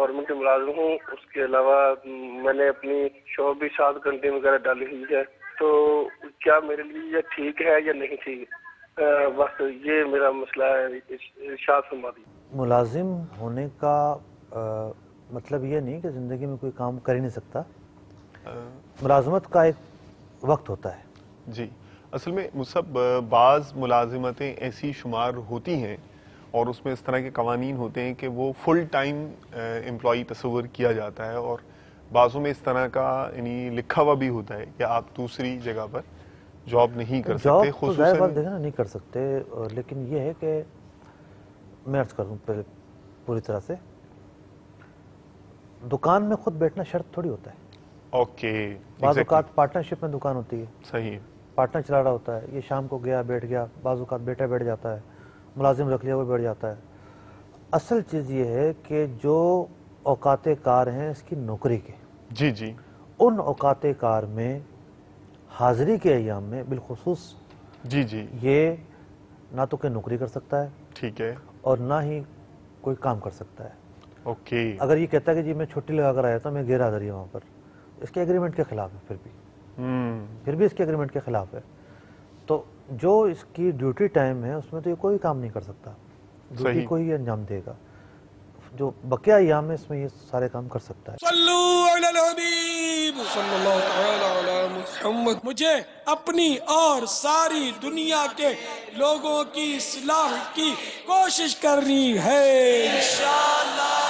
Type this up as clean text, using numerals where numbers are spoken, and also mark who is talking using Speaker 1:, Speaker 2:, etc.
Speaker 1: Government ملازم ہوں، اس کے علاوہ میں نے اپنی شاپ بھی 7 گھنٹے وغیرہ ڈالی ہوئی ہے، تو کیا میرے لیے یہ ٹھیک ہے یا نہیں ٹھیک؟ بس یہ میرا مسئلہ ہے، ارشاد فرما دیجیے۔
Speaker 2: ملازم ہونے کا مطلب یہ نہیں کہ زندگی میں کوئی کام کر ہی نہیں سکتا، ملازمت کا ایک وقت ہوتا ہے۔
Speaker 3: جی اصل میں مصعب بعض ملازمتیں ایسی شمار ہوتی ہیں اور اس میں اس طرح کے قوانین ہوتے ہیں کہ وہ فل ٹائم امپلائی تصور کیا جاتا ہے، اور بعضوں میں اس طرح کا یعنی لکھا ہوا بھی ہوتا ہے کہ آپ دوسری جگہ پر جاب نہیں کر سکتے،
Speaker 2: جاب تو ظاہر بات دیکھیں نا نہیں کر سکتے، لیکن یہ ہے کہ میں عرض کر دوں پہلے پوری طرح سے، دکان میں خود بیٹھنا شرط تھوڑی ہوتا ہے۔
Speaker 3: اوکے،
Speaker 2: بعض اوقات پارٹنرشپ میں دکان ہوتی ہے،
Speaker 3: صحیح،
Speaker 2: پارٹنر چلا رہا ہوتا ہے، یہ شام کو گیا بیٹھ گیا، بعض اوقات بیٹا بیٹھ جاتا ہے، ملازم رکھ لیا وہ بیٹھ جاتا ہے۔ اصل چیز یہ ہے کہ جو اوقات کار ہیں اس کی نوکری کے،
Speaker 3: جی جی،
Speaker 2: ان اوقات کار میں حاضری کے ایام میں بالخصوص
Speaker 3: جی جی،
Speaker 2: یہ نہ تو کوئی نوکری کر سکتا ہے،
Speaker 3: ٹھیک ہے،
Speaker 2: اور نہ ہی کوئی کام کر سکتا ہے۔
Speaker 3: اوکے،
Speaker 2: اگر یہ کہتا ہے کہ جی میں چھٹی لگا کر آیا تھا، میں غیر حاضری وہاں پر، اس کے ایگریمنٹ کے خلاف ہے، پھر بھی اس کے ایگریمنٹ کے خلاف ہے۔ تو جو اس کی ڈیوٹی ٹائم ہے اس میں تو یہ کوئی کام نہیں کر سکتا، ڈیوٹی کو ہی انجام دے گا، جو بقیہ ایام میں اس میں یہ سارے کام کر سکتا ہے۔
Speaker 4: صلو علی الحبیب صلی اللہ تعالی علی محمد۔ مجھے اپنی اور ساری دنیا کے لوگوں کی اصلاح کی کوشش کرنی ہے انشاءاللہ۔